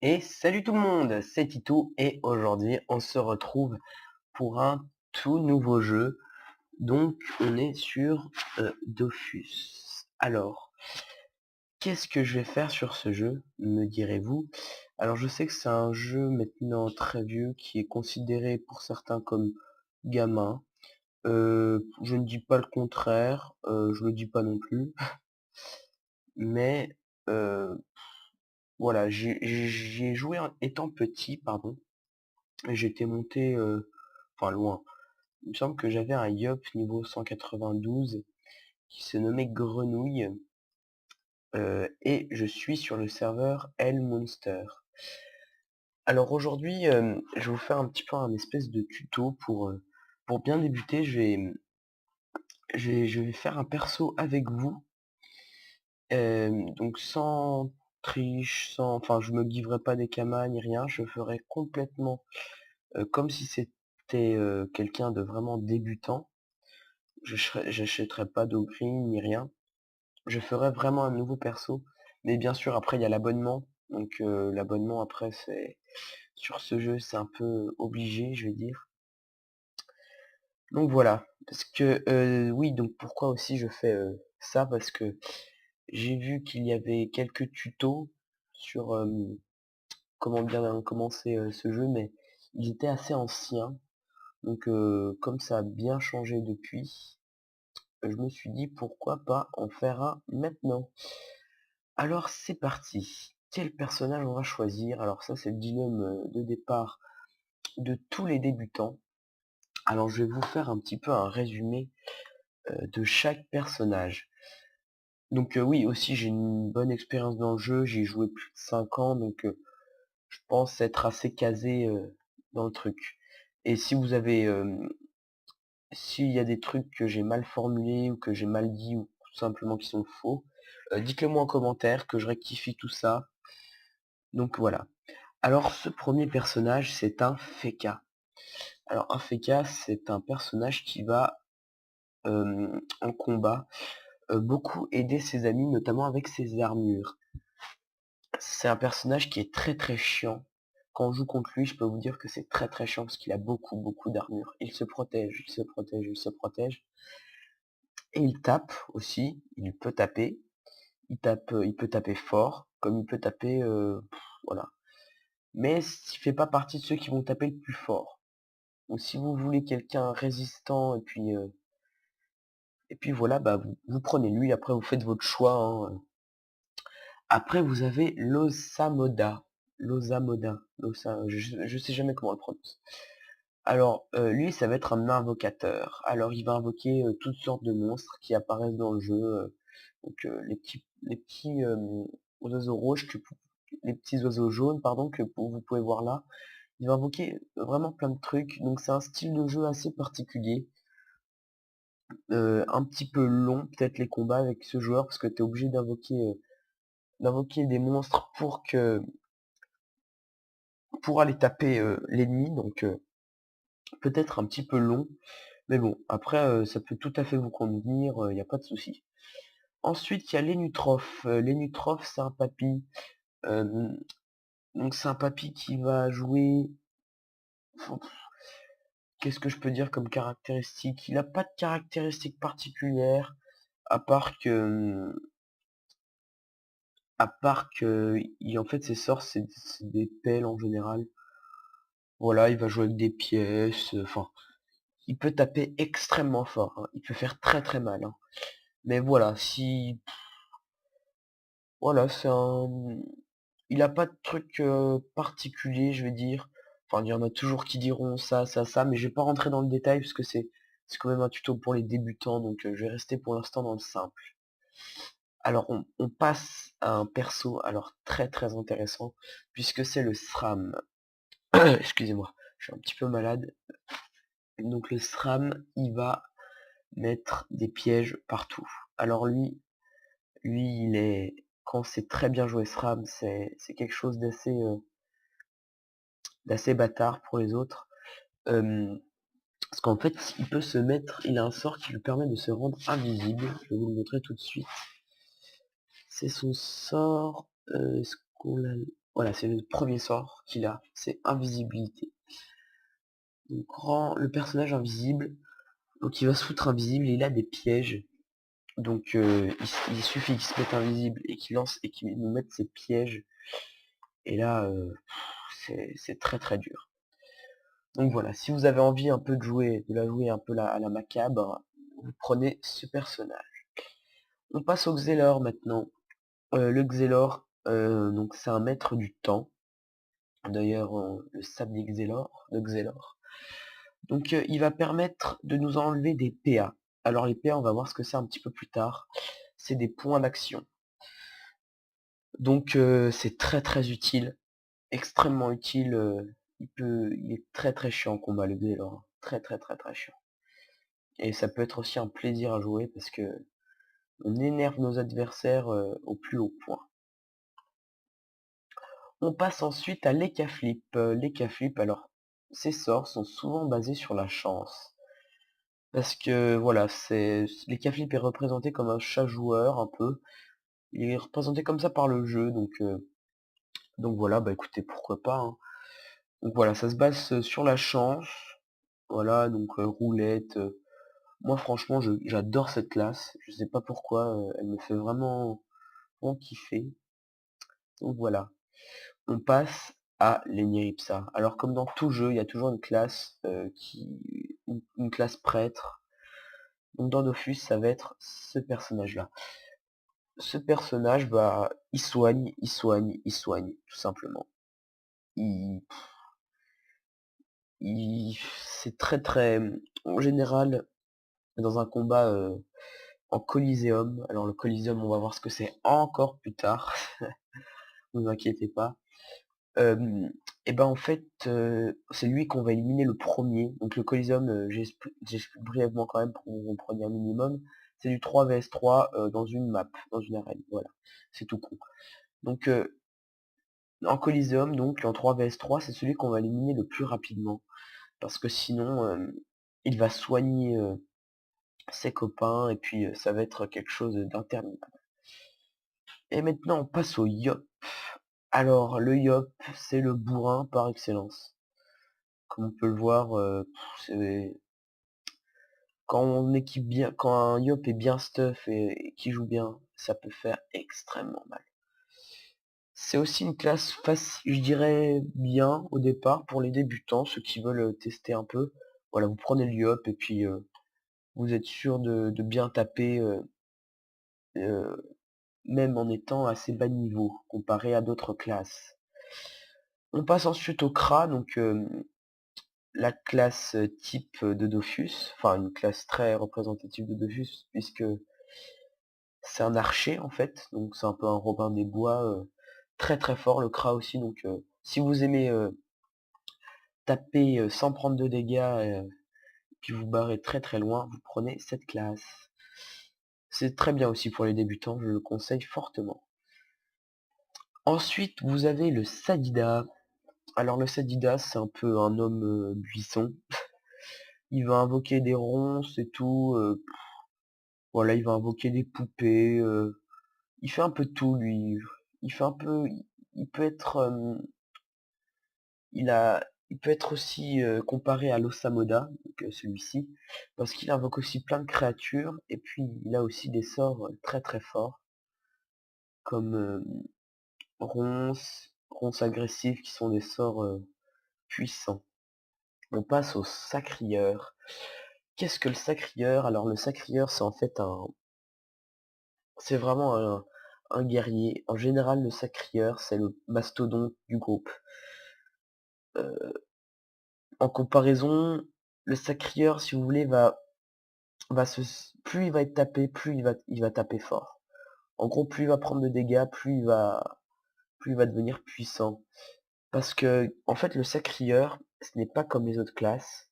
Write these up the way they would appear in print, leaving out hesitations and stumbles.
Et salut tout le monde, c'est Tito et aujourd'hui on se retrouve pour un tout nouveau jeu. Donc on est sur Dofus. Alors, qu'est-ce que je vais faire sur ce jeu, me direz-vous? Alors je sais que c'est un jeu maintenant très vieux qui est considéré pour certains comme gamin. Je ne dis pas le contraire, je le dis pas non plus, mais voilà, j'y ai joué étant petit, pardon. J'étais monté, enfin loin. Il me semble que j'avais un Yop niveau 192 qui se nommait Grenouille, et je suis sur le serveur Hell Monster. Alors aujourd'hui, je vais vous faire un petit peu un espèce de tuto pour bien débuter. Je vais faire un perso avec vous, donc sans triche, sans, enfin je me livrerai pas des kamas ni rien. Je ferai complètement comme si c'était quelqu'un de vraiment débutant. J'achèterai pas d'Ogreen ni rien. Je ferai vraiment un nouveau perso. Mais bien sûr, après, il y a l'abonnement. Donc l'abonnement, après, c'est sur ce jeu, c'est un peu obligé, je vais dire. Donc voilà. Parce que, oui, donc pourquoi aussi je fais ça? Parce que j'ai vu qu'il y avait quelques tutos sur comment bien commencer ce jeu, mais ils étaient assez anciens. Donc comme ça a bien changé depuis, je me suis dit pourquoi pas en faire un maintenant. Alors c'est parti. Quel personnage on va choisir? Alors ça c'est le dilemme de départ de tous les débutants. Alors je vais vous faire un petit peu un résumé de chaque personnage. Donc oui, aussi j'ai une bonne expérience dans le jeu, j'ai joué plus de 5 ans, donc je pense être assez casé dans le truc. Et si vous avez s'il y a des trucs que j'ai mal formulés ou que j'ai mal dit ou tout simplement qui sont faux, dites-le moi en commentaire que je rectifie tout ça. Donc voilà. Alors ce premier personnage c'est un Feka. Alors un Feka c'est un personnage qui va en combat beaucoup aider ses amis notamment avec ses armures. C'est un personnage qui est très très chiant. Quand on joue contre lui, je peux vous dire que c'est très très chiant parce qu'il a beaucoup d'armure. Il se protège, il se protège, il se protège. Et il tape aussi, il peut taper. Il peut taper fort, comme il peut taper, voilà. Mais il fait pas partie de ceux qui vont taper le plus fort. Donc si vous voulez quelqu'un résistant et puis voilà, bah vous prenez lui, après vous faites votre choix, hein. Après vous avez l'Osamoda. Je sais jamais comment on le prononce. Alors lui ça va être un invocateur. Alors il va invoquer toutes sortes de monstres qui apparaissent dans le jeu. Donc les petits oiseaux rouges les petits oiseaux jaunes pardon que vous pouvez voir là. Il va invoquer vraiment plein de trucs. Donc c'est un style de jeu assez particulier. Un petit peu long peut-être les combats avec ce joueur parce que tu es obligé d'invoquer des monstres pour aller taper l'ennemi. Donc peut-être un petit peu long. Mais bon, après ça peut tout à fait vous convenir, il n'y a pas de souci. Ensuite, il y a l'Enutroph. L'Enutroph, c'est un papy. Euh, donc c'est un papy qui va jouer. Qu'est-ce que je peux dire comme caractéristique? Il n'a pas de caractéristiques particulières, à part que, en fait, ses sorts, c'est des pelles en général. Voilà, il va jouer avec des pièces. Enfin, il peut taper extrêmement fort, hein. Il peut faire très très mal, hein. Mais voilà, si, voilà, il a pas de truc particulier, je vais dire. Enfin, il y en a toujours qui diront ça, ça, ça, mais je vais pas rentrer dans le détail parce que c'est quand même un tuto pour les débutants, donc je vais rester pour l'instant dans le simple. Alors on passe à un perso alors très très intéressant puisque c'est le SRAM. Excusez-moi, je suis un petit peu malade. Donc le SRAM, il va mettre des pièges partout. Alors lui il est quand c'est très bien joué SRAM, c'est quelque chose d'assez bâtard pour les autres. Parce qu'en fait, il a un sort qui lui permet de se rendre invisible. Je vais vous le montrer tout de suite. C'est son sort. Est-ce qu'on l'a? Voilà, c'est le premier sort qu'il a, c'est invisibilité. Donc rend le personnage invisible, donc il va se foutre invisible et il a des pièges. Donc il suffit qu'il se mette invisible et qu'il lance et qu'il nous mette ses pièges. Et là, c'est très très dur. Donc voilà, si vous avez envie un peu de la jouer un peu à la macabre, vous prenez ce personnage. On passe au Xelor maintenant. Le Xelor, donc c'est un maître du temps. D'ailleurs, le sablier Xelor, le Xelor. Donc il va permettre de nous enlever des PA. Alors les PA, on va voir ce que c'est un petit peu plus tard. C'est des points d'action. Donc c'est très très utile, extrêmement utile. Il est très très chiant en combat le Xelor. Très très très très chiant. Et ça peut être aussi un plaisir à jouer parce que on énerve nos adversaires au plus haut point. On passe ensuite à l'Ekaflip. L'Ekaflip, alors, ces sorts sont souvent basés sur la chance. Parce que voilà, l'Ekaflip est représenté comme un chat joueur un peu. Il est représenté comme ça par le jeu, donc voilà, bah écoutez, pourquoi pas, hein. Donc voilà, ça se base sur la chance. Voilà, donc roulette. Moi franchement, j'adore cette classe. Je sais pas pourquoi, elle me fait vraiment kiffer. Donc voilà. On passe à l'Eniripsa. Alors comme dans tout jeu, il y a toujours une classe une classe prêtre. Donc dans Dofus, ça va être ce personnage-là. Ce personnage, bah, il soigne, tout simplement. Il, c'est très très. En général, dans un combat en Coliseum, alors le Coliseum, on va voir ce que c'est encore plus tard. Ne vous inquiétez pas. Et ben en fait, c'est lui qu'on va éliminer le premier. Donc le Coliseum, j'explique brièvement quand même pour que vous compreniez un minimum. C'est du 3 vs 3 dans une map, dans une arène. Voilà, c'est tout con. Donc en Coliseum, donc en 3 vs 3, c'est celui qu'on va éliminer le plus rapidement. Parce que sinon, il va soigner ses copains et puis ça va être quelque chose d'interminable. Et maintenant on passe au Yop. Alors le Yop, c'est le bourrin par excellence. Comme on peut le voir, c'est quand on équipe bien, quand un Yop est bien stuff et qui joue bien, ça peut faire extrêmement mal. C'est aussi une classe facile, je dirais bien au départ pour les débutants, ceux qui veulent tester un peu. Voilà, vous prenez le Yop et puis vous êtes sûr de bien taper, euh, même en étant assez bas niveau comparé à d'autres classes. On passe ensuite au Kra, donc la classe type de Dofus, enfin une classe très représentative de Dofus, puisque c'est un archer en fait, donc c'est un peu un Robin des Bois, très très fort le Kra aussi, donc si vous aimez taper sans prendre de dégâts, puis vous barrez très très loin, vous prenez cette classe. C'est très bien aussi pour les débutants, je le conseille fortement. Ensuite, vous avez le Sadida. Alors le Sadida, c'est un peu un homme buisson. Il va invoquer des ronces et tout. Voilà, il va invoquer des poupées. Il fait un peu de tout, lui. Il fait un peu. Il peut être. Il peut être aussi comparé à l'Osamoda, donc celui-ci, parce qu'il invoque aussi plein de créatures, et puis il a aussi des sorts très très forts, comme ronces agressifs, qui sont des sorts puissants. On passe au Sacrieur. Qu'est-ce que le Sacrieur? Alors le Sacrieur, c'est en fait c'est vraiment un guerrier. En général, le Sacrieur, c'est le mastodonte du groupe. En comparaison, le Sacrieur, si vous voulez, plus il va être tapé, plus il va taper fort. En gros, plus il va prendre de dégâts, plus il va devenir puissant. Parce que, en fait, le Sacrieur, ce n'est pas comme les autres classes.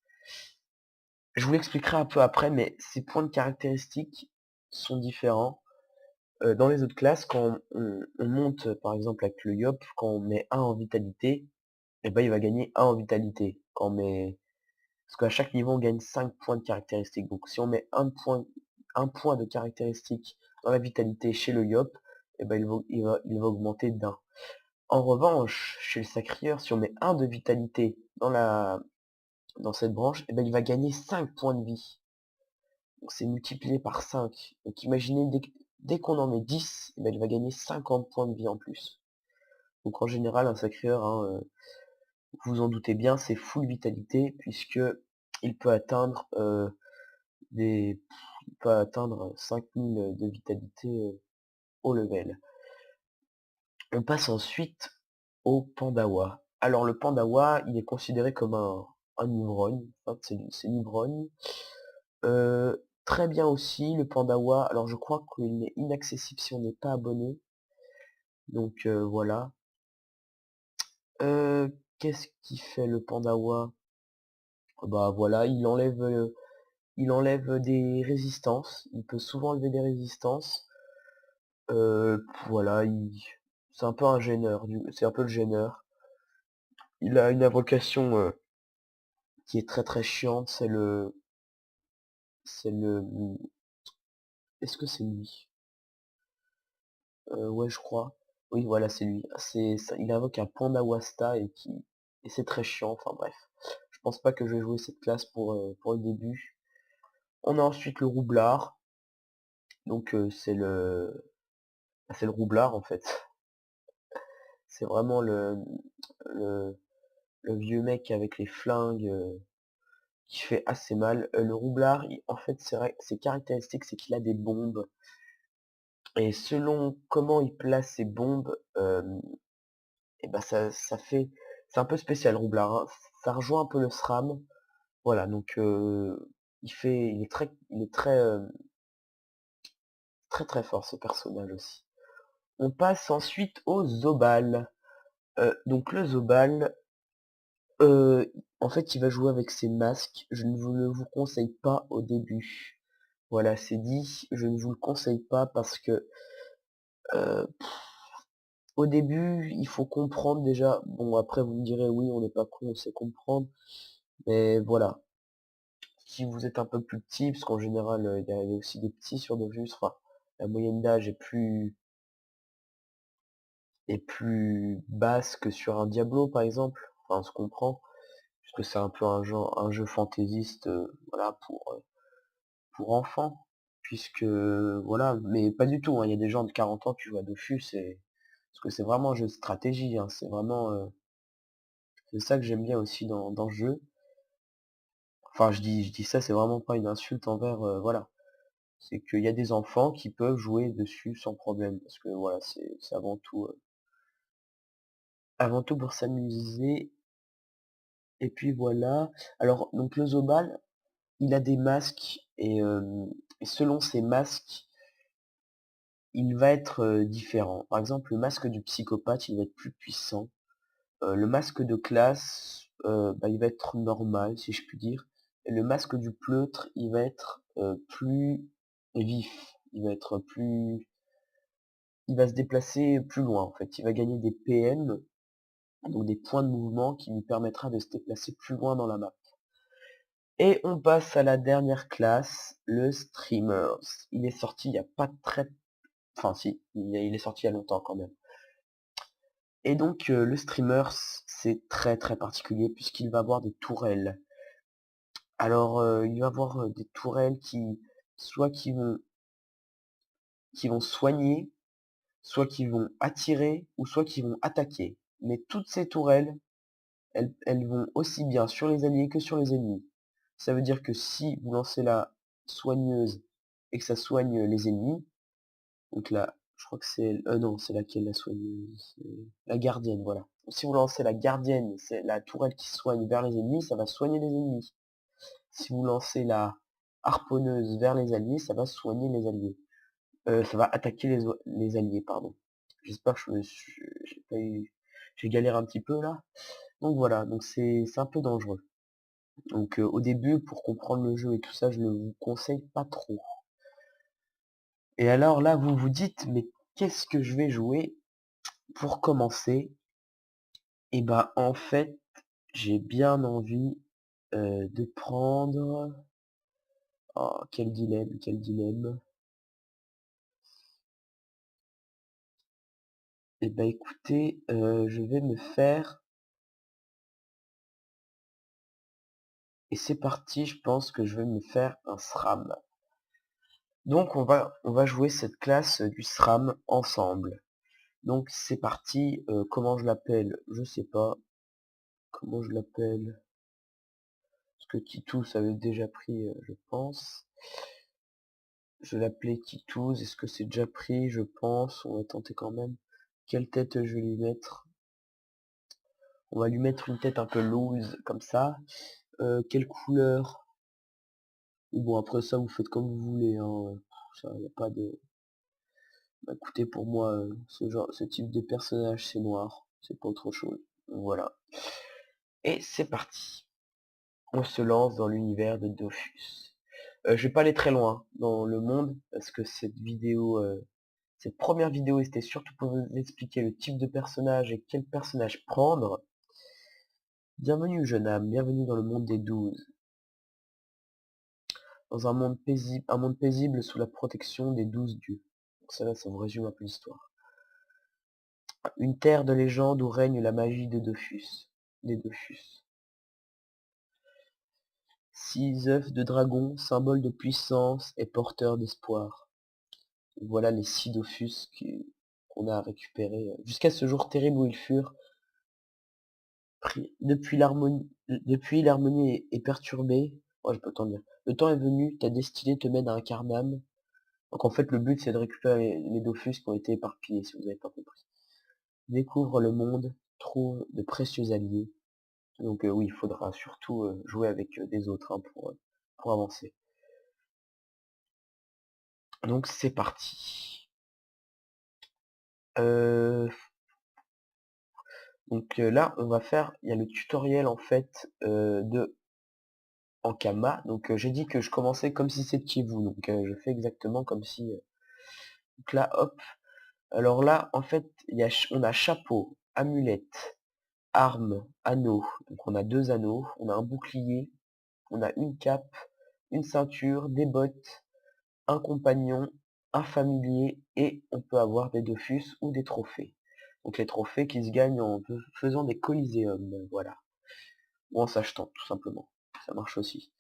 Je vous l'expliquerai un peu après, mais ses points de caractéristiques sont différents. Dans les autres classes, quand on monte, par exemple, avec le Yop, quand on met 1 en vitalité, et ben, il va gagner 1 en vitalité. Parce qu'à chaque niveau, on gagne 5 points de caractéristiques. Donc si on met un point de caractéristique dans la vitalité chez le Yop, et ben, il va augmenter d'1. En revanche, chez le sacrieur, si on met un de vitalité dans cette branche, et ben, il va gagner 5 points de vie. Donc c'est multiplié par 5. Donc imaginez, dès qu'on en met 10, eh ben, il va gagner 50 points de vie en plus. Donc en général, un sacrieur, hein, vous vous en doutez bien, c'est full vitalité, puisque il peut atteindre des il peut atteindre 5000 de vitalité au level. On passe ensuite au Pandawa. Alors le Pandawa, il est considéré comme un ivrogne, en fait, c'est l'ivrogne. Très bien aussi le Pandawa, alors je crois qu'il est inaccessible si on n'est pas abonné, donc voilà. Qu'est-ce qu'il fait le Pandawa? Bah voilà, il enlève des résistances, il peut souvent enlever des résistances. Voilà, c'est un peu un gêneur, c'est un peu le gêneur. Il a une invocation qui est très très chiante, c'est le, est-ce que c'est lui? Ouais, je crois. Oui, voilà, c'est lui. Il invoque un Pandawasta et c'est très chiant. Enfin bref, je pense pas que je vais jouer cette classe pour le début. On a ensuite le roublard. Donc c'est le roublard en fait. C'est vraiment le, le vieux mec avec les flingues qui fait assez mal. Le roublard, en fait, ses caractéristiques, c'est qu'il a des bombes. Et selon comment il place ses bombes, et ben c'est un peu spécial Roublard, hein. Ça rejoint un peu le SRAM. Voilà, donc il est très très très fort ce personnage aussi. On passe ensuite au Zobal. Donc le Zobal, en fait, il va jouer avec ses masques. Je ne vous le vous conseille pas au début. Voilà, c'est dit. Je ne vous le conseille pas parce que euh, au début, il faut comprendre déjà. Bon, après vous me direz oui, on n'est pas con, on sait comprendre. Mais voilà, si vous êtes un peu plus petit, parce qu'en général, il y a aussi des petits sur Dofus, enfin, la moyenne d'âge est plus basse que sur un Diablo, par exemple. Enfin, on se comprend, puisque c'est un peu un jeu fantaisiste, voilà, pour enfants. Puisque, voilà, mais pas du tout, hein. Il y a des gens de 40 ans qui jouent à Dofus, parce que c'est vraiment un jeu de stratégie, hein. C'est vraiment, c'est ça que j'aime bien aussi dans le jeu. Enfin, je dis ça, c'est vraiment pas une insulte envers, voilà. C'est qu'il y a des enfants qui peuvent jouer dessus sans problème, parce que voilà, c'est avant tout pour s'amuser. Et puis voilà. Alors donc le Zobal, il a des masques et selon ces masques, il va être différent. Par exemple, le masque du psychopathe, il va être plus puissant. Le masque de classe, bah, il va être normal, si je puis dire. Et le masque du pleutre, il va être plus vif. Il va se déplacer plus loin en fait. Il va gagner des PM, donc des points de mouvement qui lui permettra de se déplacer plus loin dans la map. Et on passe à la dernière classe, le Streamers. Il est sorti il y a pas très... Enfin si, il est sorti il y a longtemps quand même. Et donc le Streamers, c'est très très particulier puisqu'il va avoir des tourelles. Alors il va avoir des tourelles soit qui vont soigner, soit qui vont attirer, ou soit qui vont attaquer. Mais toutes ces tourelles, elles vont aussi bien sur les alliés que sur les ennemis. Ça veut dire que si vous lancez la soigneuse et que ça soigne les ennemis, donc là, je crois que c'est... non, c'est laquelle la soigneuse? La gardienne, voilà. Si vous lancez la gardienne, c'est la tourelle qui soigne vers les ennemis, ça va soigner les ennemis. Si vous lancez la harponneuse vers les alliés, ça va soigner les alliés. Ça va attaquer les alliés, pardon. J'espère que j'ai pas eu... J'ai galéré un petit peu là. Donc voilà, donc c'est un peu dangereux. Donc au début, pour comprendre le jeu et tout ça, je ne vous conseille pas trop. Et alors là, vous vous dites, mais qu'est-ce que je vais jouer pour commencer? Et ben en fait, j'ai bien envie de prendre... Oh, quel dilemme, quel dilemme. Et bah écoutez, je vais me faire et c'est parti, je pense que je vais me faire un SRAM. Donc on va jouer cette classe du SRAM ensemble. Donc c'est parti, comment je l'appelle? Je sais pas. Comment je l'appelle? Parce que Titous avait déjà pris, je pense. Je l'appelais Titous, est-ce que c'est déjà pris? Je pense, on va tenter quand même. Quelle tête je vais lui mettre? On va lui mettre une tête un peu loose, comme ça. Quelle couleur? Ou bon, après ça, vous faites comme vous voulez, hein. Ça, y a pas de... Bah, écoutez, pour moi, ce type de personnage, c'est noir. C'est pas autre chose. Voilà. Et c'est parti. On se lance dans l'univers de Dofus. Je vais pas aller très loin dans le monde, parce que cette vidéo, cette première vidéo, c'était surtout pour vous expliquer le type de personnage et quel personnage prendre. Bienvenue, jeune âme, bienvenue dans le monde des 12. Dans un monde paisible sous la protection des 12 dieux. Donc ça, là, ça vous résume un peu l'histoire. Une terre de légende où règne la magie de Dofus. Des Dofus. 6 œufs de dragon, symbole de puissance et porteur d'espoir. Voilà les 6 Dofus qu'on a récupérés jusqu'à ce jour terrible où ils furent pris. Depuis l'harmonie est perturbée. Oh, je peux t'en dire. Le temps est venu, ta destinée te mène à un Carnam. Donc en fait le but c'est de récupérer les Dofus qui ont été éparpillés, si vous n'avez pas compris. Découvre le monde, trouve de précieux alliés. Donc oui, il faudra surtout jouer avec des autres, hein, pour avancer. Donc c'est parti. Donc là on va faire, il y a le tutoriel en fait de Ankama. Donc j'ai dit que je commençais comme si c'était vous, donc je fais exactement comme si... donc là hop, alors là en fait on a chapeau, amulette, arme, anneau, donc on a 2 anneaux, on a un bouclier, on a une cape, une ceinture, des bottes, un compagnon, un familier et on peut avoir des Dofus ou des trophées. Donc les trophées qui se gagnent en faisant des coliséums, voilà. Ou en s'achetant, tout simplement. Ça marche aussi.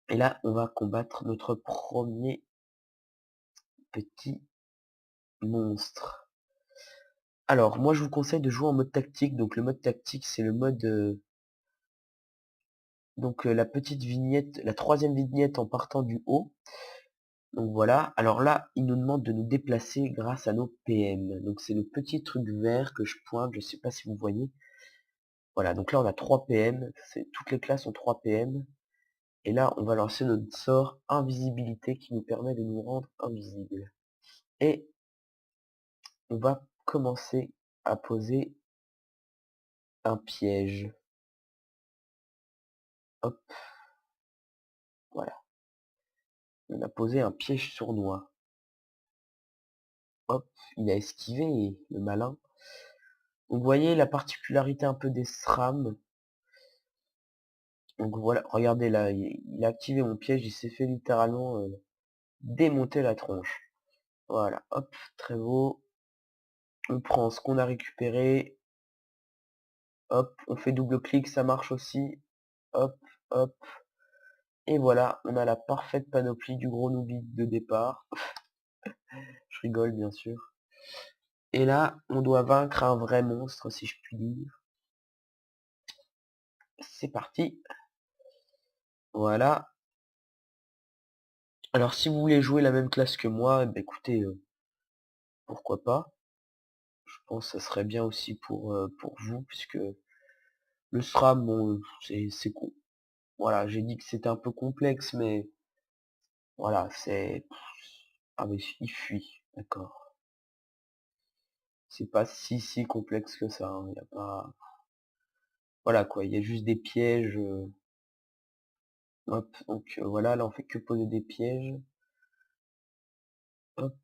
Et là, on va combattre notre premier petit monstre. Alors, moi je vous conseille de jouer en mode tactique. Donc le mode tactique, c'est le mode... la petite vignette, la 3e vignette en partant du haut. Donc voilà, alors là, il nous demande de nous déplacer grâce à nos PM. Donc c'est le petit truc vert que je pointe, je sais pas si vous voyez. Voilà, donc là on a 3 PM, toutes les classes ont 3 PM. Et là, on va lancer notre sort invisibilité qui nous permet de nous rendre invisibles. Et on va commencer à poser un piège. Hop, voilà. On a posé un piège sournois. Hop, il a esquivé, le malin. Donc vous voyez la particularité un peu des SRAM. Donc voilà, regardez là, il a activé mon piège, il s'est fait littéralement démonter la tronche. Voilà, hop, très beau. On prend ce qu'on a récupéré. Hop, on fait double clic, ça marche aussi. Hop, hop. Et voilà, on a la parfaite panoplie du gros Noobi de départ. Je rigole bien sûr. Et là, on doit vaincre un vrai monstre, si je puis dire. C'est parti. Voilà. Alors si vous voulez jouer la même classe que moi, écoutez, pourquoi pas. Je pense que ça serait bien aussi pour vous, puisque le SRAM, bon, c'est con. Voilà, j'ai dit que c'était un peu complexe, mais voilà, c'est... Ah mais il fuit, d'accord. C'est pas si complexe que ça, hein. Il y a pas... Voilà quoi, il y a juste des pièges. Hop, donc voilà, là on fait que poser des pièges. Hop,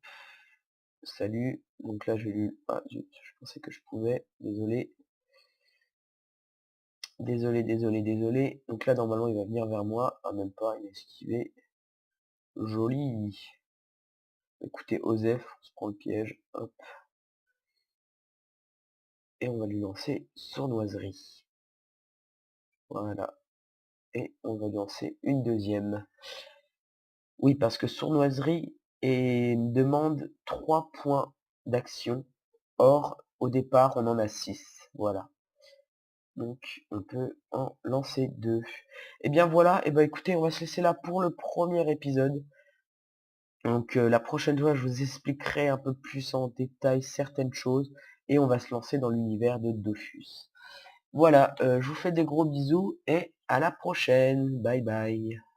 salut. Donc là j'ai lu... Ah, je pensais que je pouvais, désolé. Désolé. Donc là normalement il va venir vers moi. Ah même pas, il a esquivé. Joli. Écoutez, Osef, on se prend le piège. Hop. et on va lui lancer sournoiserie. Voilà, et on va lancer une deuxième. Oui, parce que sournoiserie demande 3 points d'action. Or, au départ, on en a 6. Voilà. Donc, on peut en lancer 2. Et bien voilà, et ben écoutez, on va se laisser là pour le premier épisode. Donc, la prochaine fois, je vous expliquerai un peu plus en détail certaines choses et on va se lancer dans l'univers de Dofus. Voilà, je vous fais des gros bisous et à la prochaine. Bye bye.